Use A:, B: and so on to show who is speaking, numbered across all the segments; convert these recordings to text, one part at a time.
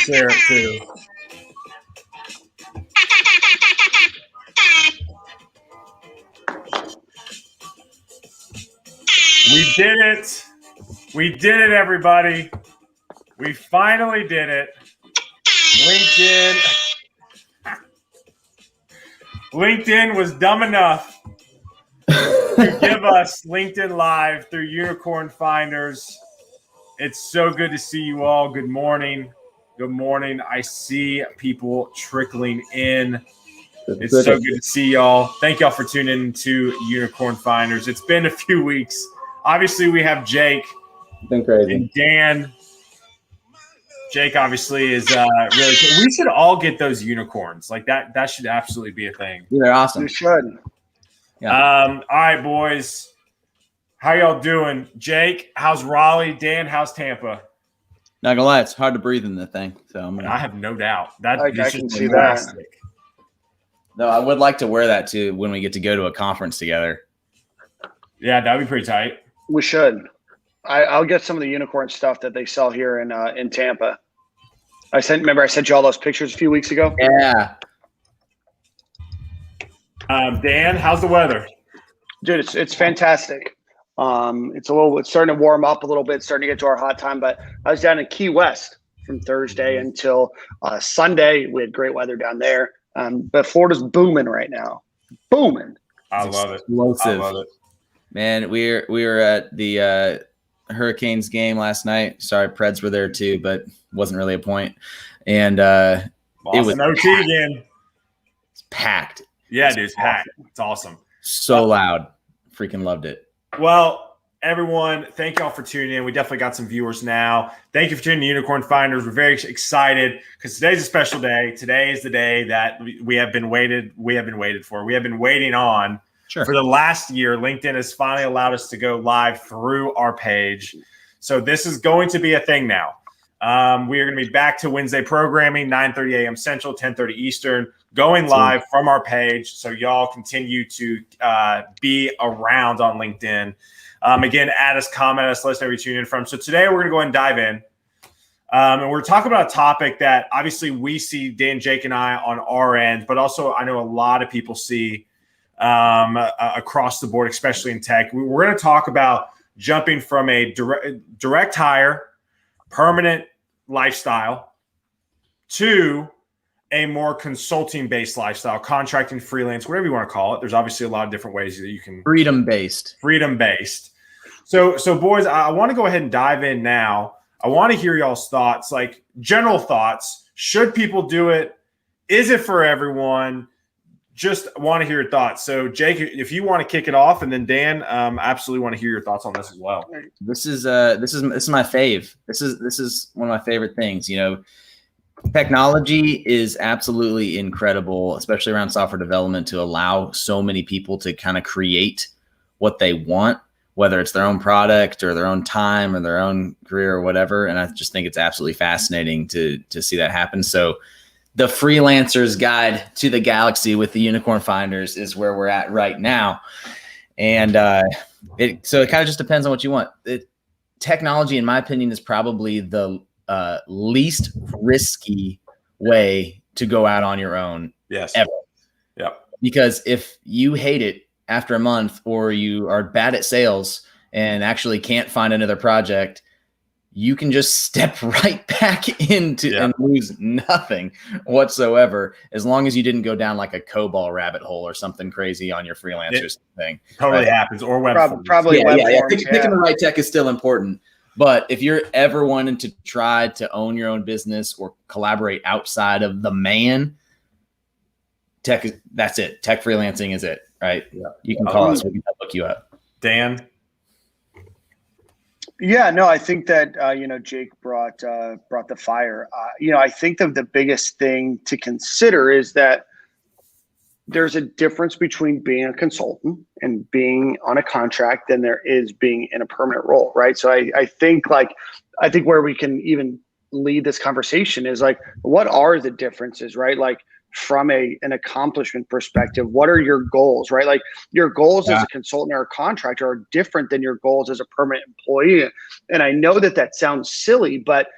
A: share it too. We did it. We did it, everybody. We finally did it. LinkedIn was dumb enough to give us LinkedIn Live through Unicorn Finders. It's so good to see you all. Good morning. Good morning. I see people trickling in. It's so good to see y'all. Thank y'all for tuning in to Unicorn Finders. It's been a few weeks. Obviously, we have Jake.
B: It's been crazy.
A: And Dan. Jake obviously is really cool. We should all get those unicorns. Like that should absolutely be a thing.
B: They're awesome.
C: You should.
A: Yeah. All right, boys. How y'all doing? Jake, how's Raleigh? Dan, how's Tampa?
B: Not gonna lie, it's hard to breathe in the thing. So
A: I have no doubt. That
C: I can see that.
B: No, I would like to wear that too when we get to go to a conference together.
A: Yeah, that'd be pretty tight.
C: We should. I'll get some of the unicorn stuff that they sell here in Tampa. I sent you all those pictures a few weeks ago.
B: Yeah.
A: Dan, how's the weather?
C: Dude, it's fantastic. It's starting to warm up a little bit, starting to get to our hot time. But I was down in Key West from Thursday until Sunday. We had great weather down there. But Florida's booming right now. Booming.
A: I love it.
B: Explosive.
A: I love it. Man,
B: we were at the Hurricanes game last night. Sorry, Preds were there too, but wasn't really a point. And it was
A: OT again.
B: It's packed.
A: Yeah, dude, it's packed. It's awesome.
B: So loud. Freaking loved it.
A: Well, everyone, thank y'all for tuning in. We definitely got some viewers now. Thank you for tuning in to Unicorn Finders. We're very excited because today's a special day. Today is the day that we have been waited for. We have been waiting on.
B: Sure.
A: For the last year. LinkedIn has finally allowed us to go live through our page. So this is going to be a thing now. We are going to be back to Wednesday programming, 9:30 a.m. Central, 10:30 Eastern, going live from our page. So y'all continue to be around on LinkedIn. Again, add us, comment us, let us know where you tune in from. So today we're going to go ahead and dive in. And we're talking about a topic that obviously we see, Dan, Jake, and I on our end, but also I know a lot of people see across the board, especially in tech. We're going to talk about jumping from a direct hire, permanent lifestyle to a more consulting-based lifestyle, contracting, freelance, whatever you want to call it. There's obviously a lot of different ways that you can
B: freedom-based.
A: So boys, I want to go ahead and dive in now. I want to hear y'all's thoughts, like general thoughts. Should people do it? Is it for everyone? Just want to hear your thoughts. So, Jake, if you want to kick it off, and then Dan, absolutely want to hear your thoughts on this as well.
B: This is my fave. This is one of my favorite things. You know, technology is absolutely incredible, especially around software development, to allow so many people to kind of create what they want, whether it's their own product or their own time or their own career or whatever. And I just think it's absolutely fascinating to see that happen. So, the freelancer's guide to the galaxy with the Unicorn Finders is where we're at right now. And it kind of just depends on what you want. Technology, in my opinion, is probably the least risky way to go out on your own.
A: Yes.
B: Ever.
A: Yeah.
B: Because if you hate it after a month, or you are bad at sales and actually can't find another project, you can just step right back into and lose nothing whatsoever, as long as you didn't go down like a COBOL rabbit hole or something crazy on your freelancers thing.
A: Totally happens. Or web
C: probably web forms.
B: Picking the right tech is still important. But if you're ever wanting to try to own your own business or collaborate outside of the man, that's it. Tech freelancing is it, right? Yeah. You can call us. We can look you up.
A: Dan?
C: Yeah, no, I think that Jake brought the fire. I think that the biggest thing to consider is that there's a difference between being a consultant and being on a contract than there is being in a permanent role, right? So I think where we can even lead this conversation is like, what are the differences, right? Like, from an accomplishment perspective, what are your goals, right? Like, your goals as a consultant or a contractor are different than your goals as a permanent employee. And I know that sounds silly, but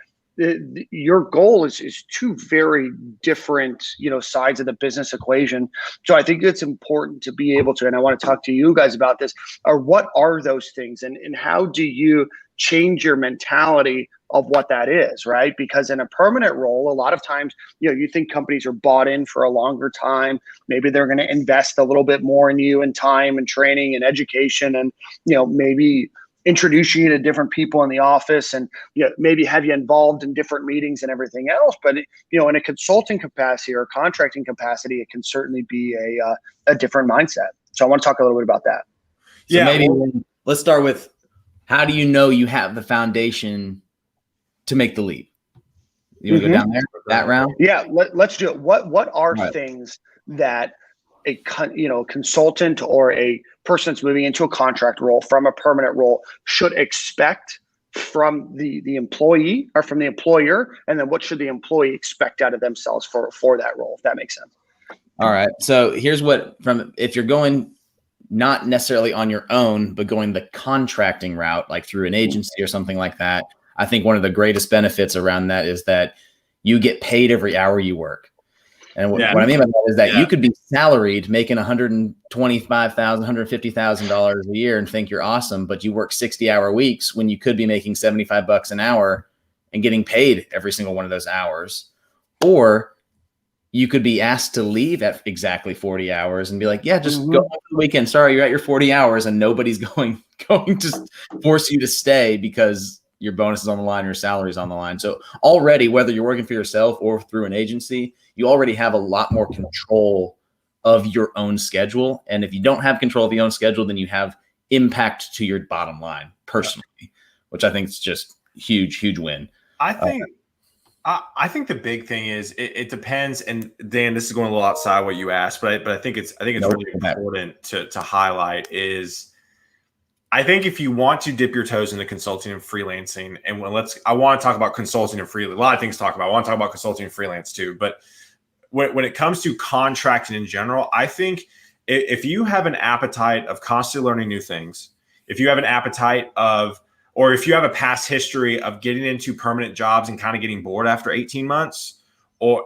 C: your goal is two very different, sides of the business equation. So I think it's important to be able to, and I want to talk to you guys about this, or what are those things, and how do you change your mentality of what that is, right? Because in a permanent role, a lot of times, you think companies are bought in for a longer time. Maybe they're going to invest a little bit more in you, and time and training and education, and maybe introduce you to different people in the office, and maybe have you involved in different meetings and everything else. But in a consulting capacity or contracting capacity, it can certainly be a different mindset. So I want to talk a little bit about that.
B: So maybe let's start with, how do you know you have the foundation to make the leap? You want to go down there, that round?
C: Yeah, let's do it. What are things that a consultant or a person that's moving into a contract role from a permanent role should expect from the employee or from the employer, and then what should the employee expect out of themselves for that role, if that makes sense?
B: All right. So here's if you're going not necessarily on your own, but going the contracting route, like through an agency or something like that, I think one of the greatest benefits around that is that you get paid every hour you work. And what I mean by that is that you could be salaried making $125,000, $150,000 a year and think you're awesome, but you work 60-hour weeks when you could be making $75 an hour and getting paid every single one of those hours. Or you could be asked to leave at exactly 40 hours and be like, yeah, just go on for the weekend. Sorry, you're at your 40 hours, and nobody's going to force you to stay because your bonus is on the line, your salary is on the line. So already, whether you're working for yourself or through an agency, you already have a lot more control of your own schedule. And if you don't have control of your own schedule, then you have impact to your bottom line personally, which I think is just huge, huge win.
A: I think the big thing is it depends. And Dan, this is going a little outside what you asked, but I think it's really important to highlight is, I think if you want to dip your toes into consulting and freelancing, and I want to talk about consulting and freelance. A lot of things to talk about. I want to talk about consulting and freelance too. But when it comes to contracting in general, I think if you have an appetite of constantly learning new things, if you have an appetite or if you have a past history of getting into permanent jobs and kind of getting bored after 18 months,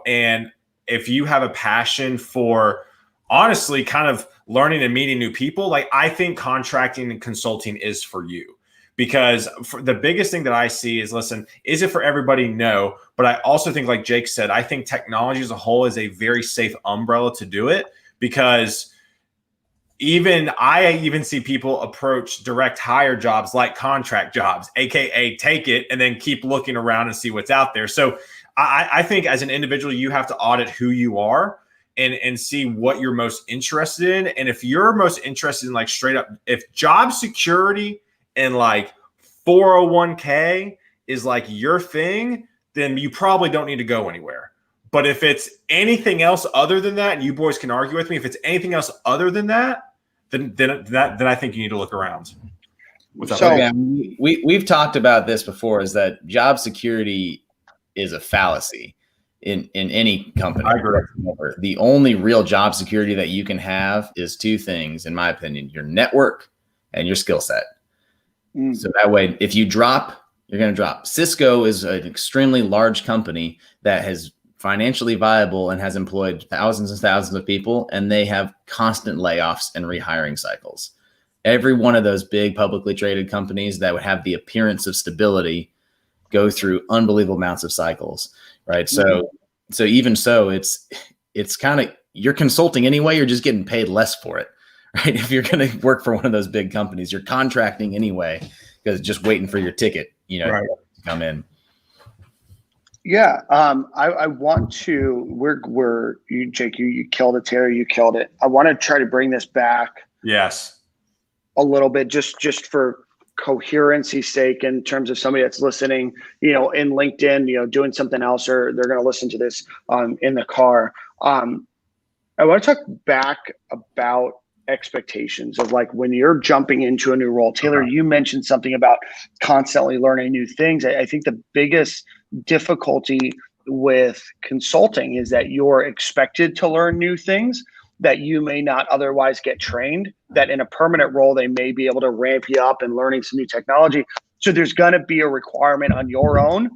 A: and if you have a passion for honestly kind of learning and meeting new people, like, I think contracting and consulting is for you. Because the biggest thing that I see is, listen, is it for everybody? No. But I also think, like Jake said, I think technology as a whole is a very safe umbrella to do it, because I even see people approach direct hire jobs like contract jobs, AKA take it and then keep looking around and see what's out there. So I think as an individual, you have to audit who you are and see what you're most interested in. And if you're most interested in, like, straight up, if job security and like 401k is like your thing, then you probably don't need to go anywhere. But if it's anything else other than that, and you boys can argue with me, if it's anything else other than that, then I think you need to look around. What's up?
B: So again, we've talked about this before, is that job security is a fallacy in any company.
A: I agree.
B: The only real job security that you can have is two things, in my opinion: your network and your skill set. So that way, if you drop, you're going to drop. Cisco is an extremely large company that is financially viable and has employed thousands and thousands of people, and they have constant layoffs and rehiring cycles. Every one of those big publicly traded companies that would have the appearance of stability go through unbelievable amounts of cycles, right? So even so, it's kind of, you're consulting anyway, you're just getting paid less for it. Right? If you're going to work for one of those big companies, you're contracting anyway, because just waiting for your ticket, to come in.
C: Yeah. I want to, Jake, you killed it. Terry, you killed it. I want to try to bring this back.
A: Yes.
C: A little bit, just for coherency's sake, in terms of somebody that's listening, in LinkedIn, doing something else, or they're going to listen to this in the car. I want to talk back about expectations of, like, when you're jumping into a new role. Taylor, you mentioned something about constantly learning new things. I think the biggest difficulty with consulting is that you're expected to learn new things that you may not otherwise get trained, that in a permanent role, they may be able to ramp you up and learning some new technology. So there's going to be a requirement on your own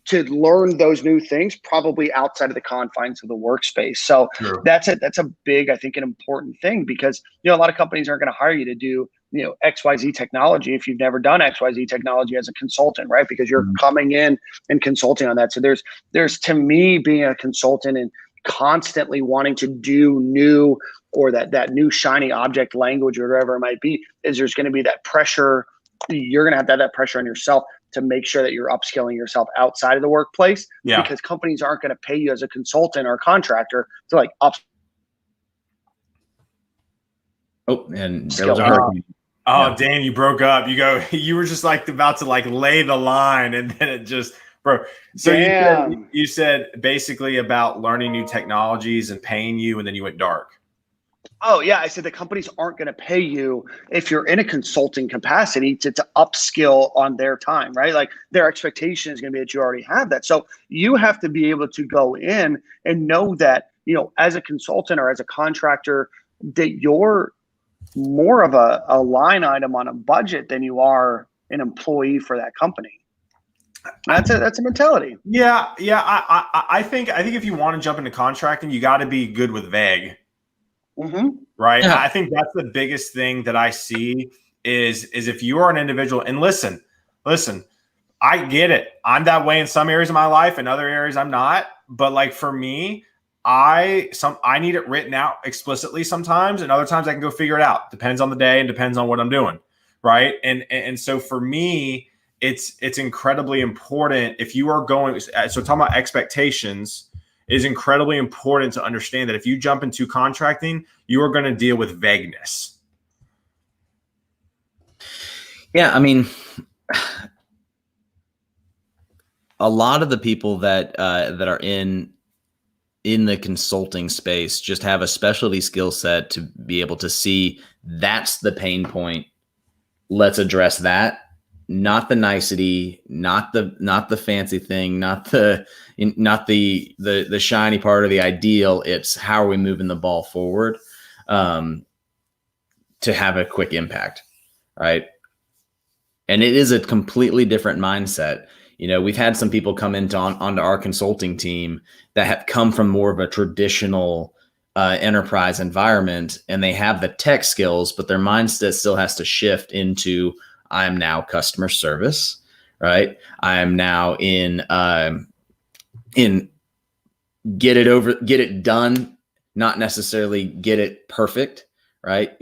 C: to learn those new things, probably outside of the confines of the workspace. So
A: True.
C: that's a big, I think, an important thing, because, a lot of companies aren't going to hire you to do, XYZ technology if you've never done XYZ technology as a consultant, right? Because you're coming in and consulting on that. So there's to me, being a consultant and constantly wanting to do new, or that new shiny object language or whatever it might be, is there's going to be that pressure. You're going to have that pressure on yourself to make sure that you're upskilling yourself outside of the workplace, because companies aren't going to pay you as a consultant or contractor to like up.
B: Oh, and there was a hurricane.
A: Dan, you broke up. You were just like about to like lay the line, and then it just broke. So you said basically about learning new technologies and paying you, and then you went dark.
C: Oh yeah, I said the companies aren't going to pay you if you're in a consulting capacity to upskill on their time, right? Like their expectation is going to be that you already have that. So you have to be able to go in and know that, as a consultant or as a contractor, that you're more of a line item on a budget than you are an employee for that company. That's a mentality.
A: Yeah. I think if you want to jump into contracting, you got to be good with vague.
C: Mm-hmm.
A: Right. Yeah. I think that's the biggest thing that I see is if you are an individual, and listen, I get it. I'm that way in some areas of my life, and other areas I'm not. But like for me, I need it written out explicitly sometimes, and other times I can go figure it out. Depends on the day and depends on what I'm doing. Right. And so for me, it's incredibly important if you are going. So talking about expectations is incredibly important to understand that if you jump into contracting, you are going to deal with vagueness.
B: Yeah, I mean, a lot of the people that are in the consulting space just have a specialty skill set to be able to see that's the pain point. Let's address that. Not the nicety, not the fancy thing, not the shiny part of the ideal. It's how are we moving the ball forward to have a quick impact, right? And it is a completely different mindset. We've had some people come onto our consulting team that have come from more of a traditional enterprise environment, and they have the tech skills, but their mindset still has to shift into I am now customer service, right? I am now in get it done, not necessarily get it perfect, right?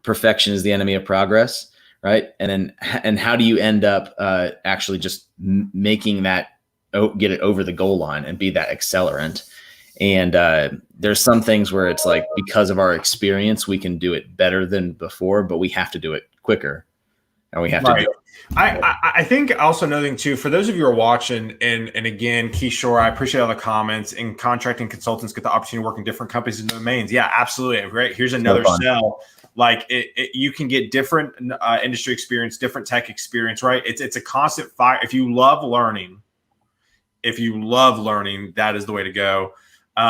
B: Perfection is the enemy of progress, right? And how do you end up actually just making that get it over the goal line and be that accelerant? And there's some things where it's like, because of our experience, we can do it better than before, but we have to do it quicker. And we have to do it.
A: I think also another thing too, for those of you who are watching, and again, Kishore, I appreciate all the comments, and contracting consultants get the opportunity to work in different companies and domains. Yeah, absolutely. Great. Here's another sell. Like you can get different industry experience, different tech experience, right? It's a constant fire. If you love learning, that is the way to go. But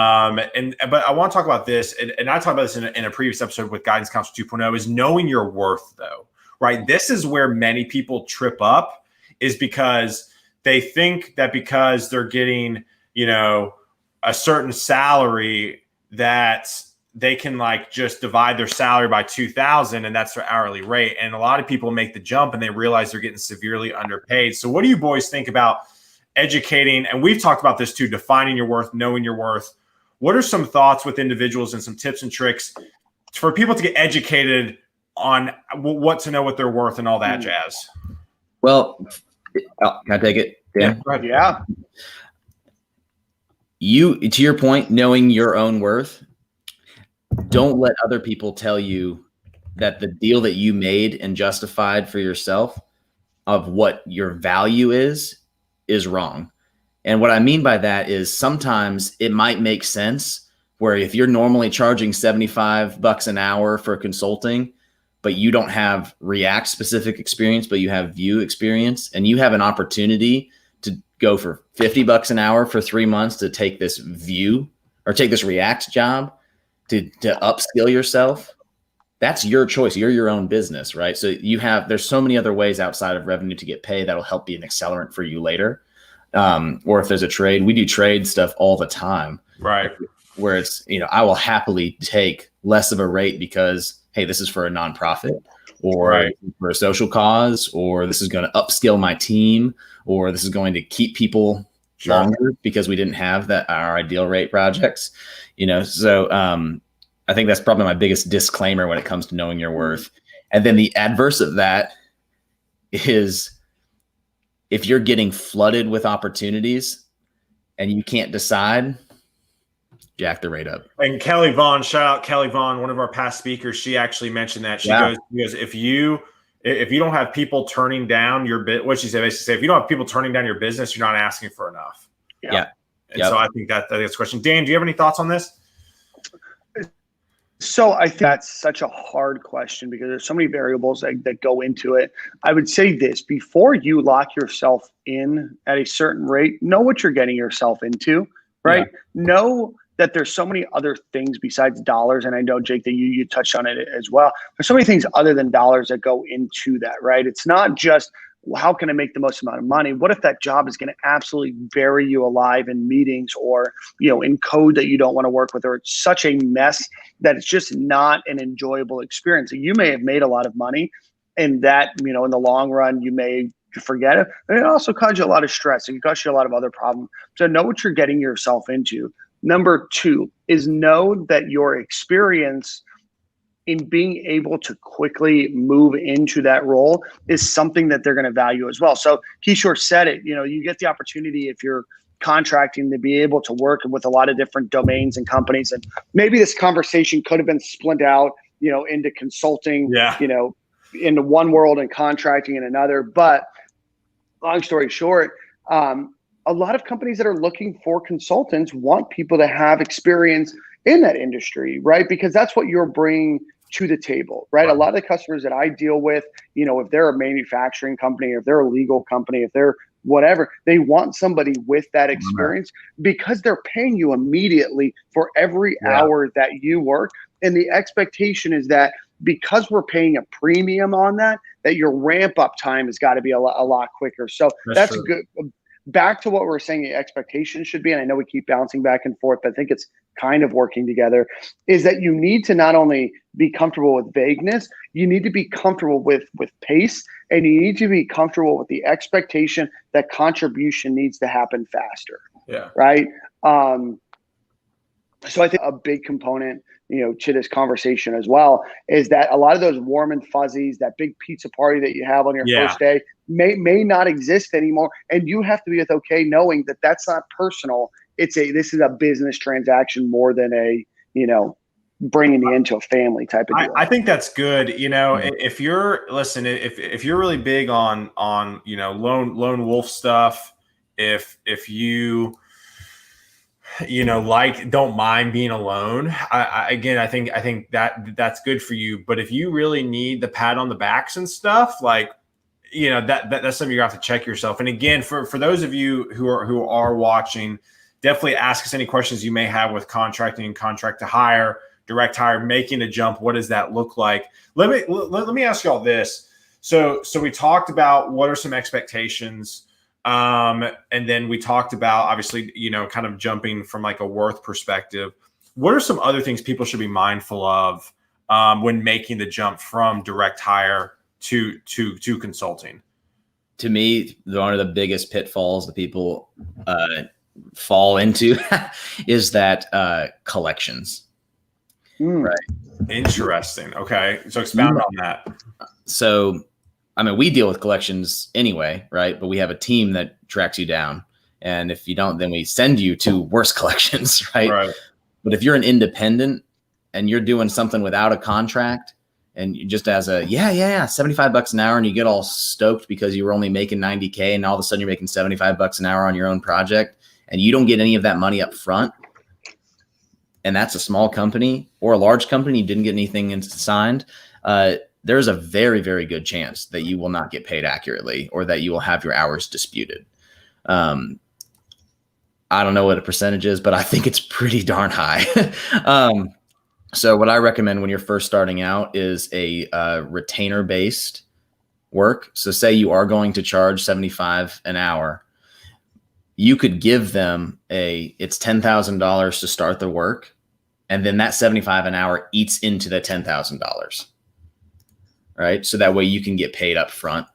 A: I want to talk about this, and I talked about this in a previous episode with Guidance Council 2.0, is knowing your worth, though, right? This is where many people trip up, is because they think that because they're getting, a certain salary, that they can like just divide their salary by 2,000 and that's their hourly rate. And a lot of people make the jump and they realize they're getting severely underpaid. So what do you boys think about educating? And we've talked about this too, defining your worth, knowing your worth. What are some thoughts with individuals and some tips and tricks for people to get educated on what to know what they're worth and all that jazz?
B: Well, can I take it, Dan?
C: Yeah.
B: To your point, knowing your own worth, don't let other people tell you that the deal that you made and justified for yourself of what your value is wrong. And what I mean by that is sometimes it might make sense where if you're normally charging $75 an hour for consulting, but you don't have React specific experience, but you have Vue experience, and you have an opportunity to go for $50 an hour for 3 months to take this Vue or take this React job to upskill yourself, that's your choice. You're your own business, right? So there's so many other ways outside of revenue to get paid that'll help be an accelerant for you later. Or if there's a trade, we do trade stuff all the time,
A: right?
B: Where it's, I will happily take less of a rate because, hey, this is for a nonprofit, or for a social cause, or this is going to upskill my team, or this is going to keep people longer because we didn't have our ideal rate projects, So I think that's probably my biggest disclaimer when it comes to knowing your worth. And then the adverse of that is if you're getting flooded with opportunities and you can't decide, jack the rate up.
A: And Kelly Vaughn, shout out Kelly Vaughn, one of our past speakers. She actually mentioned that. She goes, if you don't have people turning down your bit, what she said, basically say, if you don't have people turning down your business, you're not asking for enough.
B: Yeah.
A: And so I think that's a question. Dan, do you have any thoughts on this?
C: So I think that's such a hard question because there's so many variables that go into it. I would say this: before you lock yourself in at a certain rate, know what you're getting yourself into, right? Yeah. Know that there's so many other things besides dollars. And I know, Jake, that you touched on it as well. There's so many things other than dollars that go into that, right? It's not just, how can I make the most amount of money? What if that job is going to absolutely bury you alive in meetings or, in code that you don't want to work with, or it's such a mess that it's just not an enjoyable experience. You may have made a lot of money and that, in the long run, you may forget it. And it also causes you a lot of stress. It can cause you a lot of other problems. So know what you're getting yourself into. Number two is know that your experience in being able to quickly move into that role is something that they're going to value as well. So Kishore said it, you get the opportunity if you're contracting to be able to work with a lot of different domains and companies. And maybe this conversation could have been split out, into consulting, into one world and contracting in another. But long story short, a lot of companies that are looking for consultants want people to have experience in that industry, right? Because that's what you're bringing to the table, right? A lot of the customers that I deal with, if they're a manufacturing company, if they're a legal company, if they're whatever, they want somebody with that experience because they're paying you immediately for every hour that you work. And the expectation is that because we're paying a premium on that your ramp up time has got to be a lot quicker. So that's good. Back to what we're saying the expectation should be, and I know we keep bouncing back and forth, but I think it's kind of working together, is that you need to not only be comfortable with vagueness, you need to be comfortable with pace, and you need to be comfortable with the expectation that contribution needs to happen faster.
A: Yeah.
C: Right? So I think a big component, to this conversation as well, is that a lot of those warm and fuzzies, that big pizza party that you have on your first day may not exist anymore. And you have to be okay knowing that that's not personal. This is a business transaction more than a, bringing me into a family type of deal.
A: I think that's good. If you're if you're really big on lone wolf stuff, if you don't mind being alone. I think that's good for you. But if you really need the pat on the backs and stuff, that's something you have to check yourself. And again, for those of you who are watching, definitely ask us any questions you may have with contracting and contract to hire, direct hire, making a jump. What does that look like? Let me ask you all this. So we talked about what are some expectations. And then we talked about, obviously, kind of jumping from like a worth perspective. What are some other things people should be mindful of when making the jump from direct hire to consulting?
B: To me, one of the biggest pitfalls that people fall into is that collections. Right.
A: Interesting. Okay. So expound on that.
B: So we deal with collections anyway, right? But we have a team that tracks you down. And if you don't, then we send you to worse collections, right?
A: Right.
B: But if you're an independent and you're doing something without a contract and you just as a, $75 an hour, and you get all stoked because you were only making $90K and all of a sudden you're making $75 an hour on your own project and you don't get any of that money up front, and that's a small company or a large company, you didn't get anything signed, there's a very, very good chance that you will not get paid accurately or that you will have your hours disputed. I don't know what a percentage is, but I think it's pretty darn high. So what I recommend when you're first starting out is a retainer based work. So say you are going to charge $75 an hour. You could give them it's $10,000 to start the work. And then that $75 an hour eats into the $10,000. Right. So that way you can get paid up front.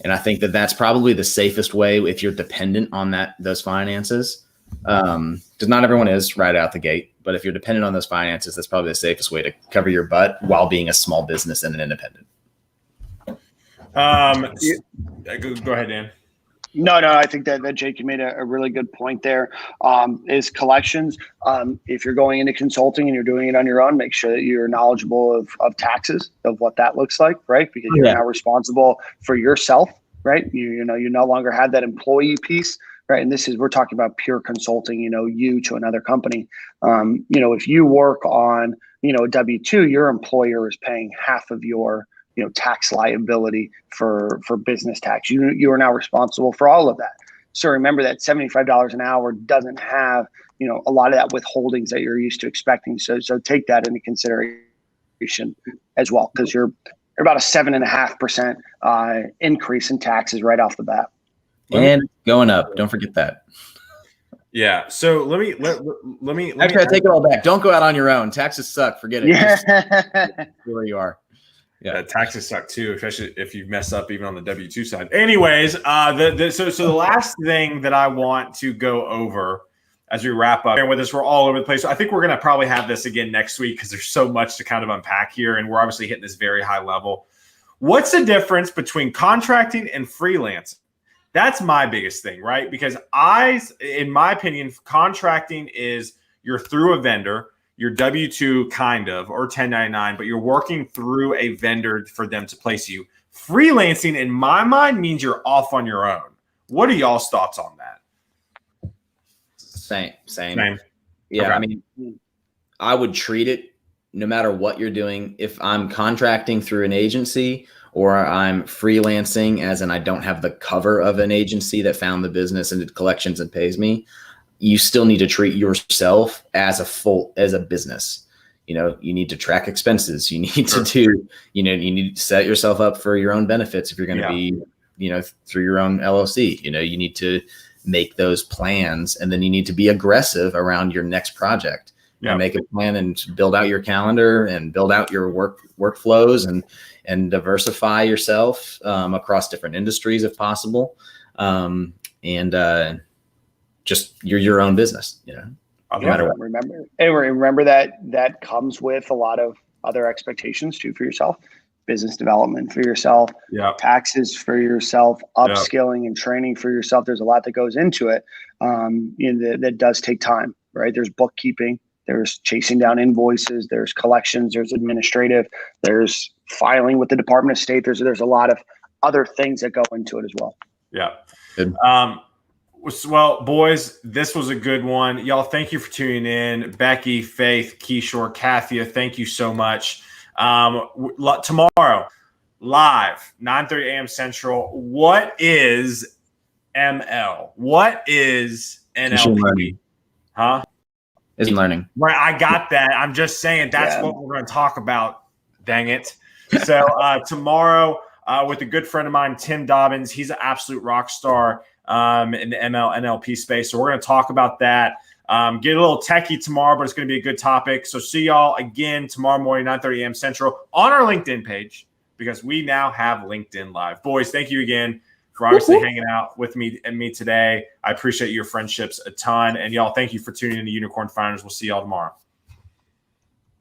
B: And I think that that's probably the safest way if you're dependent on those finances. Because not everyone is right out the gate. But if you're dependent on those finances, that's probably the safest way to cover your butt while being a small business and an independent.
A: Go ahead, Dan.
C: No, I think that Jake, you made a really good point there. Is collections. If you're going into consulting and you're doing it on your own, make sure that you're knowledgeable of taxes, of what that looks like, right? Because you're now responsible for yourself, right? You no longer have that employee piece, right? And we're talking about pure consulting, you to another company. If you work on, a W-2, your employer is paying half of your tax liability for business tax. You are now responsible for all of that. So remember that $75 an hour doesn't have, a lot of that withholdings that you're used to expecting. So take that into consideration as well, because you're about a 7.5% increase in taxes right off the bat.
B: And going up. Don't forget that.
A: Yeah. So let me
B: Actually, I take it all back. Don't go out on your own. Taxes suck. Forget it.
C: Yeah.
B: Where you are.
A: Yeah, taxes suck too, especially if you mess up even on the W-2 side. Anyways, so the last thing that I want to go over as we wrap up, and with this, we're all over the place. So I think we're going to probably have this again next week because there's so much to kind of unpack here, and we're obviously hitting this very high level. What's the difference between contracting and freelancing? That's my biggest thing, right? Because in my opinion, contracting is you're through a vendor. Your W-2 kind of, or 1099, but you're working through a vendor for them to place you. Freelancing, in my mind, means you're off on your own. What are y'all's thoughts on that?
B: Same. Yeah,
A: Okay.
B: I mean, I would treat it no matter what you're doing. If I'm contracting through an agency or I'm freelancing, as in I don't have the cover of an agency that found the business and did collections and pays me, you still need to treat yourself as a business. You need to track expenses. You need to do, you need to set yourself up for your own benefits if you're going to be, through your own LLC. You need to make those plans, and then you need to be aggressive around your next project. Make a plan and build out your calendar and build out your workflows and diversify yourself across different industries if possible. Just you're your own business, no matter what.
C: Remember that comes with a lot of other expectations too for yourself. Business development for yourself, taxes for yourself, upskilling and training for yourself. There's a lot that goes into it. That does take time, right? There's bookkeeping, there's chasing down invoices, there's collections, there's administrative, there's filing with the Department of State. There's a lot of other things that go into it as well.
A: Yeah.
B: Good.
A: Well, boys, this was a good one. Y'all, thank you for tuning in. Becky, Faith, Kishore, Kathia, thank you so much. Tomorrow, live, 9:30 a.m. Central. What is ML? What is NLP? Huh?
B: Is learning.
A: Right, I got that. I'm just saying that's what we're going to talk about. Dang it. So tomorrow, with a good friend of mine, Tim Dobbins, he's an absolute rock star in the NLP space. So we're going to talk about that. Get a little techie tomorrow, but it's going to be a good topic. So see y'all again tomorrow morning, 9:30 a.m. Central on our LinkedIn page, because we now have LinkedIn Live. Boys, thank you again for obviously hanging out with me today. I appreciate your friendships a ton. And y'all, thank you for tuning in to Unicorn Founders. We'll see y'all tomorrow.